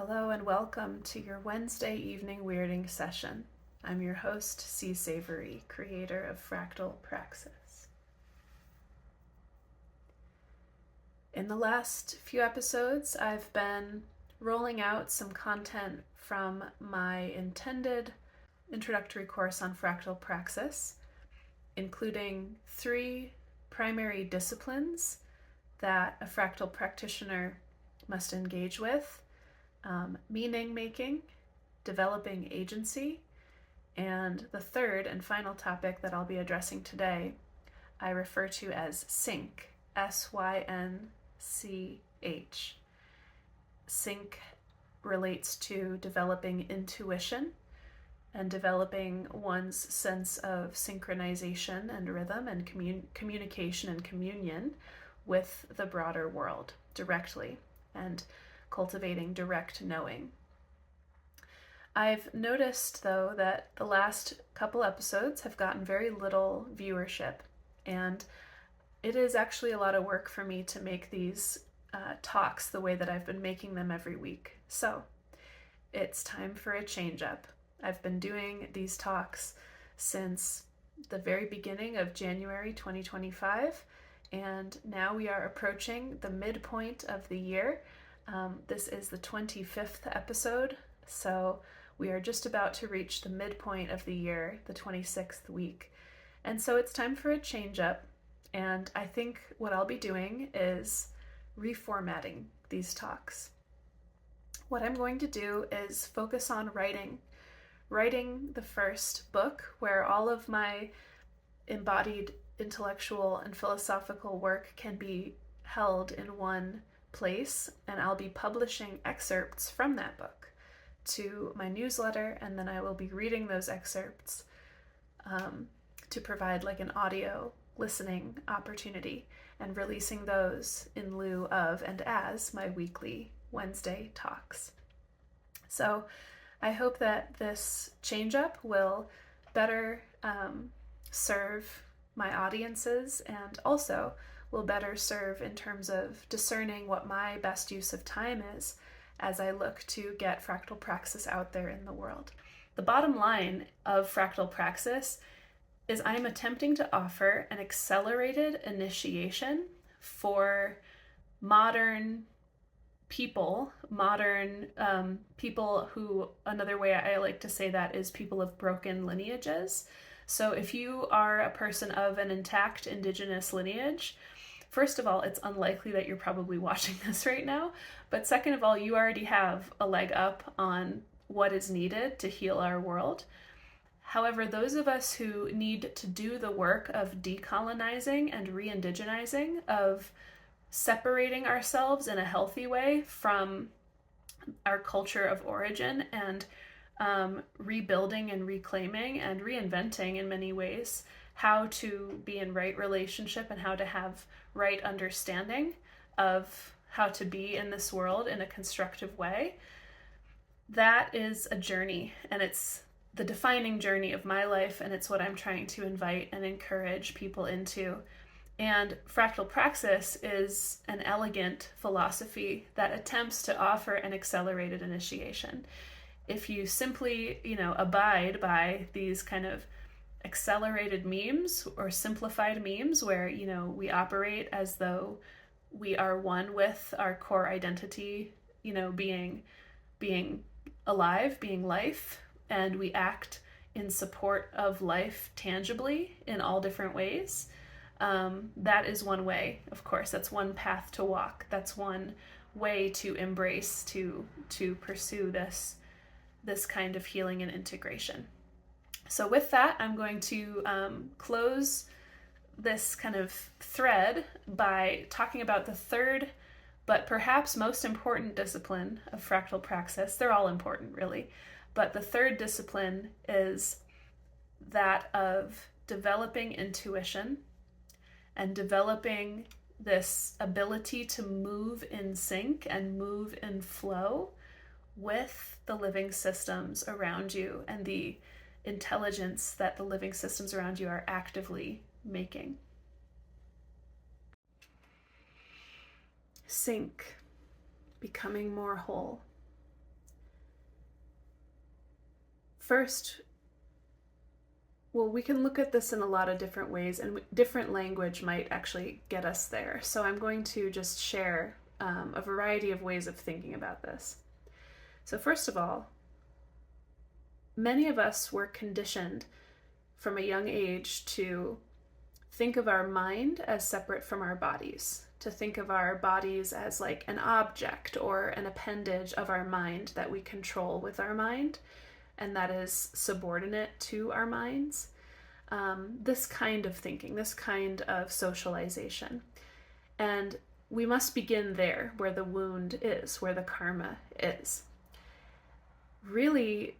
Hello and welcome to your Wednesday evening weirding session. I'm your host, C. Savory, creator of Fractal Praxis. In the last few episodes, I've been rolling out some content from my intended introductory course on Fractal Praxis, including 3 primary disciplines that a fractal practitioner must engage with: meaning making, developing agency, and the third and final topic that I'll be addressing today I refer to as Synch, S-Y-N-C-H. Synch relates to developing intuition and developing one's sense of synchronization and rhythm and communication and communion with the broader world directly, and cultivating direct knowing. I've noticed, though, that the last couple episodes have gotten very little viewership, and it is actually a lot of work for me to make these talks the way that I've been making them every week. So it's time for a change up. I've been doing these talks since the very beginning of January 2025, and now we are approaching the midpoint of the year. This is the 25th episode, so we are just about to reach the midpoint of the year, the 26th week. And so it's time for a change up, and I think what I'll be doing is reformatting these talks. What I'm going to do is focus on writing the first book, where all of my embodied intellectual and philosophical work can be held in one place, and I'll be publishing excerpts from that book to my newsletter, and then I will be reading those excerpts to provide like an audio listening opportunity, and releasing those in lieu of and as my weekly Wednesday talks. So I hope that this change up will better serve my audiences, and also will better serve in terms of discerning what my best use of time is as I look to get Fractal Praxis out there in the world. The bottom line of Fractal Praxis is I'm attempting to offer an accelerated initiation for modern people who, another way I like to say that is people of broken lineages. So if you are a person of an intact indigenous lineage, first of all, it's unlikely that you're probably watching this right now, but second of all, you already have a leg up on what is needed to heal our world. However, those of us who need to do the work of decolonizing and re-indigenizing, of separating ourselves in a healthy way from our culture of origin, and rebuilding and reclaiming and reinventing in many ways how to be in right relationship and how to have right understanding of how to be in this world in a constructive way. That is a journey, and it's the defining journey of my life, and it's what I'm trying to invite and encourage people into. And Fractal Praxis is an elegant philosophy that attempts to offer an accelerated initiation. If you simply, abide by these kind of accelerated memes or simplified memes where, we operate as though we are one with our core identity, being alive, being life, and we act in support of life tangibly in all different ways. That is one way, of course. That's one path to walk. That's one way to embrace, to pursue this kind of healing and integration. So with that, I'm going to close this kind of thread by talking about the third, but perhaps most important discipline of Fractal Praxis. They're all important, really. But the third discipline is that of developing intuition and developing this ability to move in sync and move in flow with the living systems around you and the intelligence that the living systems around you are actively making. Synch, becoming more whole. first, well, we can look at this in a lot of different ways, and different language might actually get us there. So I'm going to just share a variety of ways of thinking about this. So first of all, many of us were conditioned from a young age to think of our mind as separate from our bodies, to think of our bodies as like an object or an appendage of our mind that we control with our mind, and that is subordinate to our minds. This kind of thinking, this kind of socialization. And we must begin there, where the wound is, where the karma is. Really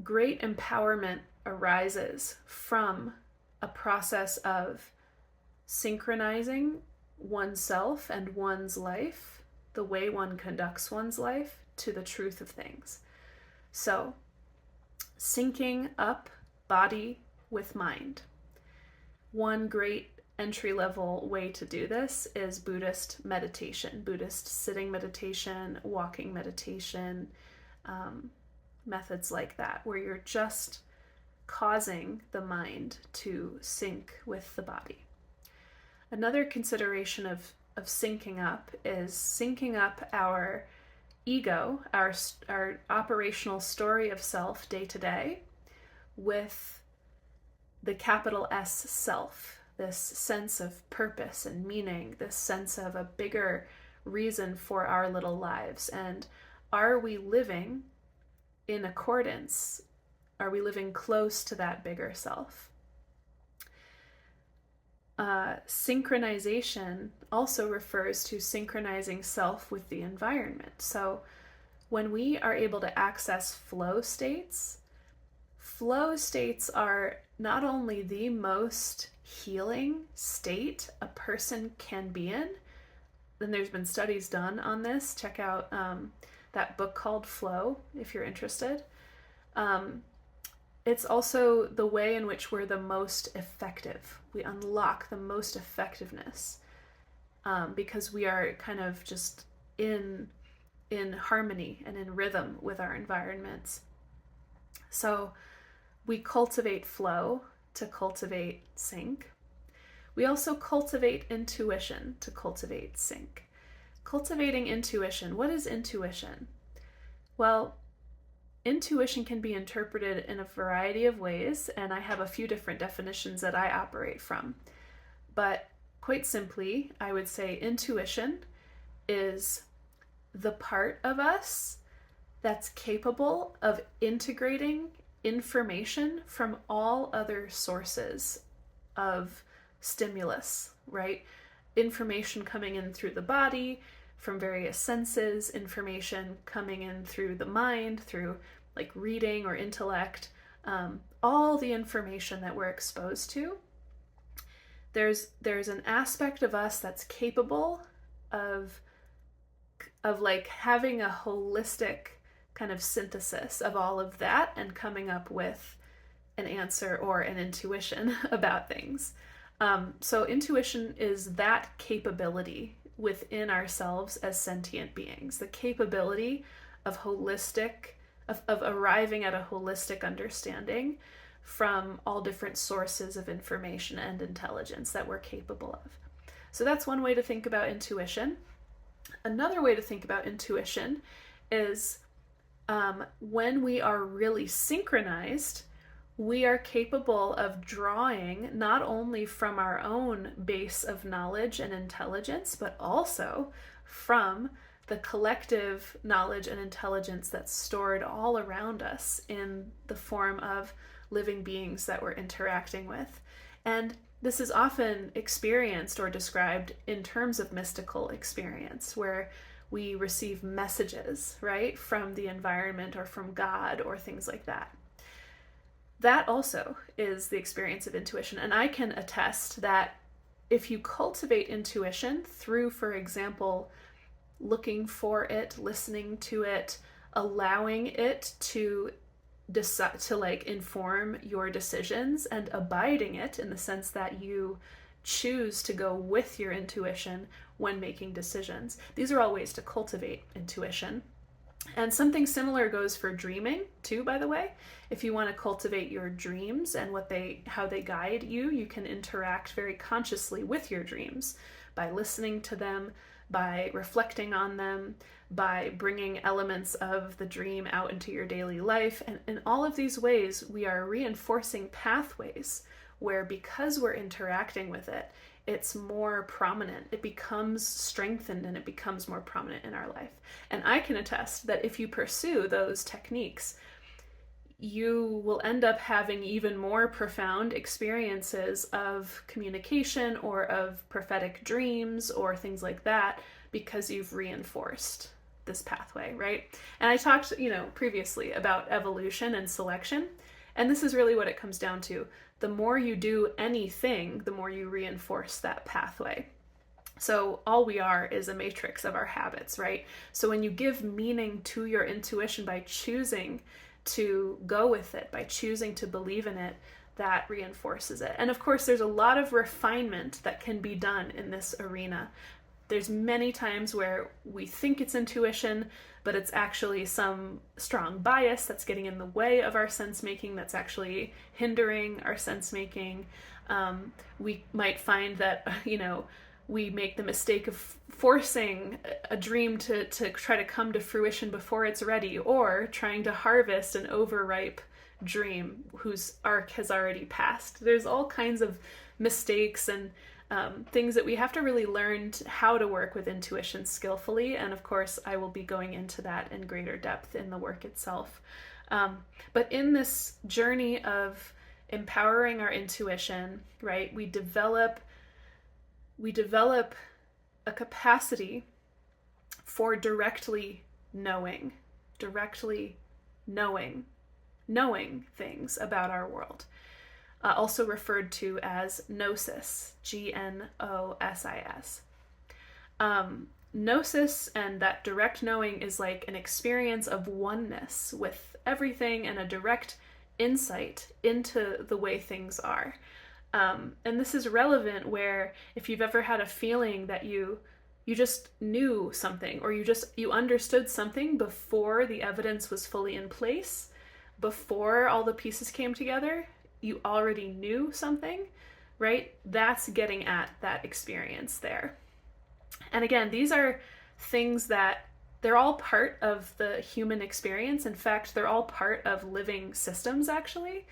great empowerment arises from a process of synchronizing oneself and one's life, the way one conducts one's life, to the truth of things. So, syncing up body with mind. One great entry-level way to do this is Buddhist meditation, Buddhist sitting meditation, walking meditation, methods like that, where you're just causing the mind to sync with the body. Another consideration of syncing up is syncing up our ego, our operational story of self day to day, with the capital S self, this sense of purpose and meaning, this sense of a bigger reason for our little lives. And are we living in accordance? Are we living close to that bigger self? Synchronization also refers to synchronizing self with the environment. So when we are able to access flow states are not only the most healing state a person can be in, and there's been studies done on this. Check out that book called Flow if you're interested. It's also the way in which we're the most effective. We unlock the most effectiveness because we are kind of just in harmony and in rhythm with our environments. So we cultivate flow to cultivate sync. We also cultivate intuition to cultivate sync. Cultivating intuition. What is intuition? Well, intuition can be interpreted in a variety of ways, and I have a few different definitions that I operate from. But quite simply, I would say intuition is the part of us that's capable of integrating information from all other sources of stimulus, right? Information coming in through the body, from various senses, information coming in through the mind, through like reading or intellect, all the information that we're exposed to. There's an aspect of us that's capable of like having a holistic kind of synthesis of all of that and coming up with an answer or an intuition about things. So intuition is that capability within ourselves as sentient beings, the capability of arriving at a holistic understanding from all different sources of information and intelligence that we're capable of. So that's one way to think about intuition. Another way to think about intuition is when we are really synchronized, we are capable of drawing not only from our own base of knowledge and intelligence, but also from the collective knowledge and intelligence that's stored all around us in the form of living beings that we're interacting with. And this is often experienced or described in terms of mystical experience, where we receive messages, right, from the environment or from God or things like that. That also is the experience of intuition. And I can attest that if you cultivate intuition through, for example, looking for it, listening to it, allowing it to decide to like inform your decisions, and abiding it in the sense that you choose to go with your intuition when making decisions. These are all ways to cultivate intuition. And something similar goes for dreaming too, by the way. If you want to cultivate your dreams and how they guide you, you can interact very consciously with your dreams by listening to them, by reflecting on them, by bringing elements of the dream out into your daily life. And in all of these ways, we are reinforcing pathways where, because we're interacting with it, it's more prominent. It becomes strengthened and it becomes more prominent in our life. And I can attest that if you pursue those techniques, you will end up having even more profound experiences of communication or of prophetic dreams or things like that, because you've reinforced this pathway, right? And I talked, previously about evolution and selection, and this is really what it comes down to. The more you do anything, the more you reinforce that pathway. So all we are is a matrix of our habits, right? So when you give meaning to your intuition by choosing to go with it, by choosing to believe in it, that reinforces it. And of course, there's a lot of refinement that can be done in this arena. There's many times where we think it's intuition, but it's actually some strong bias that's getting in the way of our sense making, that's actually hindering our sense making. We might find that, we make the mistake of forcing a dream to try to come to fruition before it's ready, or trying to harvest an overripe dream whose arc has already passed. There's all kinds of mistakes and things that we have to really learn how to work with intuition skillfully. And of course, I will be going into that in greater depth in the work itself. But in this journey of empowering our intuition, right, we develop a capacity for directly knowing things about our world. Also referred to as gnosis, Gnosis. Gnosis and that direct knowing is like an experience of oneness with everything and a direct insight into the way things are. And this is relevant where if you've ever had a feeling that you just knew something, or you understood something before the evidence was fully in place, before all the pieces came together, you already knew something, right? That's getting at that experience there. And again, these are things that they're all part of the human experience. In fact, they're all part of living systems, actually.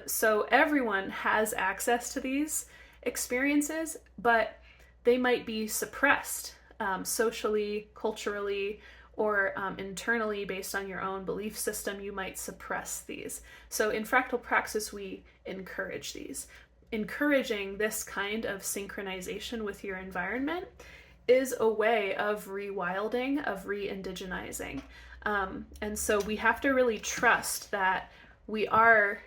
So everyone has access to these experiences, but they might be suppressed socially, culturally, or internally based on your own belief system. You might suppress these. So in fractal praxis, we encourage these. Encouraging this kind of synchronization with your environment is a way of rewilding, of re-indigenizing. And so we have to really trust that we are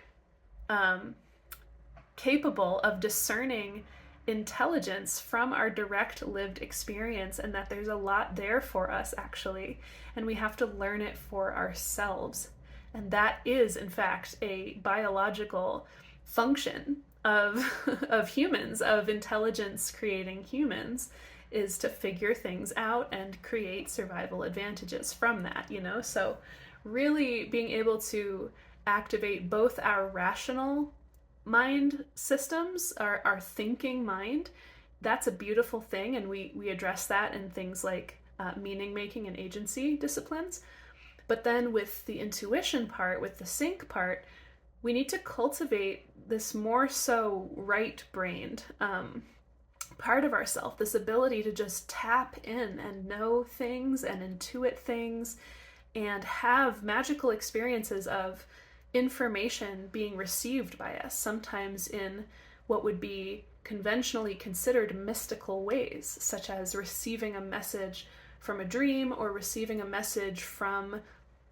capable of discerning intelligence from our direct lived experience, and that there's a lot there for us actually, and we have to learn it for ourselves. And that is in fact a biological function of humans, of intelligence creating humans, is to figure things out and create survival advantages from that, so really being able to activate both our rational mind systems, our thinking mind. That's a beautiful thing, and we address that in things like meaning making and agency disciplines. But then with the intuition part, with the sync part, we need to cultivate this more so right-brained part of ourself, this ability to just tap in and know things and intuit things and have magical experiences of information being received by us, sometimes in what would be conventionally considered mystical ways, such as receiving a message from a dream or receiving a message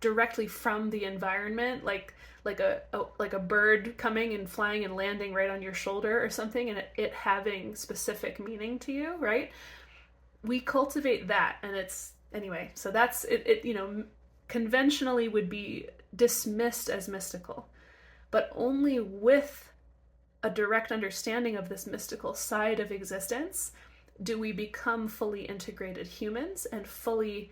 directly from the environment, like a bird coming and flying and landing right on your shoulder or something, and it having specific meaning to you, right? We cultivate that, and so that's it, conventionally would be dismissed as mystical, but only with a direct understanding of this mystical side of existence do we become fully integrated humans and fully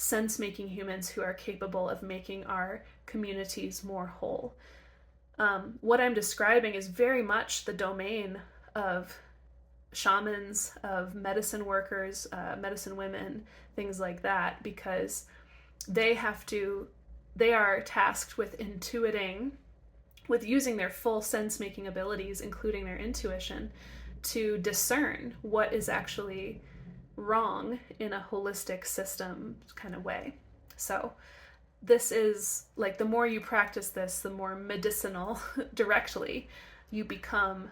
sense-making humans who are capable of making our communities more whole. What I'm describing is very much the domain of shamans, of medicine workers, medicine women, things like that, because they are tasked with intuiting, with using their full sense-making abilities, including their intuition, to discern what is actually wrong in a holistic system kind of way. So this is like, the more you practice this, the more medicinal directly you become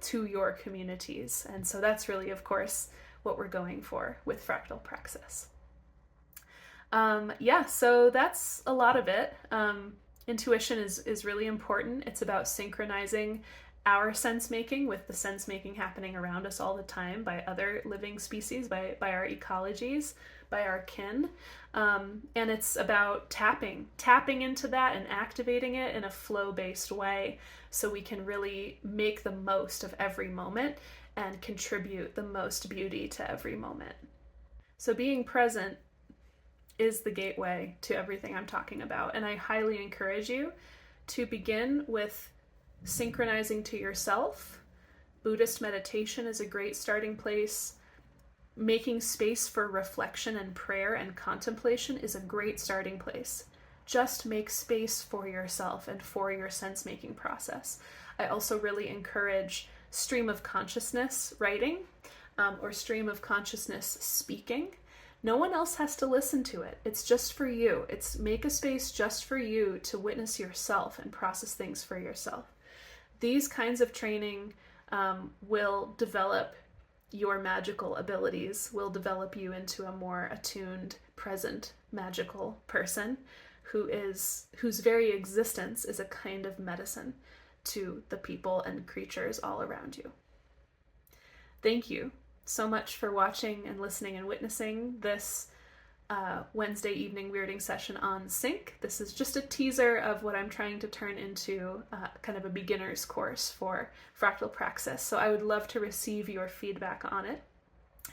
to your communities. And so that's really, of course, what we're going for with fractal praxis. So that's a lot of it. Intuition is really important. It's about synchronizing our sense making with the sense making happening around us all the time by other living species, by our ecologies, by our kin. And it's about tapping into that and activating it in a flow-based way so we can really make the most of every moment and contribute the most beauty to every moment. So being present is the gateway to everything I'm talking about. And I highly encourage you to begin with synchronizing to yourself. Buddhist meditation is a great starting place. Making space for reflection and prayer and contemplation is a great starting place. Just make space for yourself and for your sense-making process. I also really encourage stream of consciousness writing or stream of consciousness speaking. No one else has to listen to it. It's just for you. It's make a space just for you to witness yourself and process things for yourself. These kinds of training will develop your magical abilities, will develop you into a more attuned, present, magical person whose very existence is a kind of medicine to the people and creatures all around you. Thank you so much for watching and listening and witnessing this Wednesday evening weirding session on Synch. This is just a teaser of what I'm trying to turn into kind of a beginner's course for fractal praxis. So I would love to receive your feedback on it.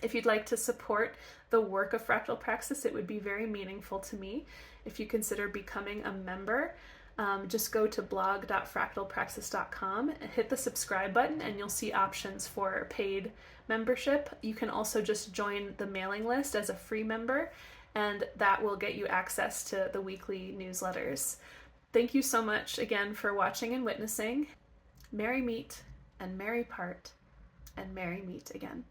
If you'd like to support the work of fractal praxis, it would be very meaningful to me if you consider becoming a member. Just go to blog.fractalpraxis.com and hit the subscribe button and you'll see options for paid membership. You can also just join the mailing list as a free member, and that will get you access to the weekly newsletters. Thank you so much again for watching and witnessing. Merry meet and merry part and merry meet again.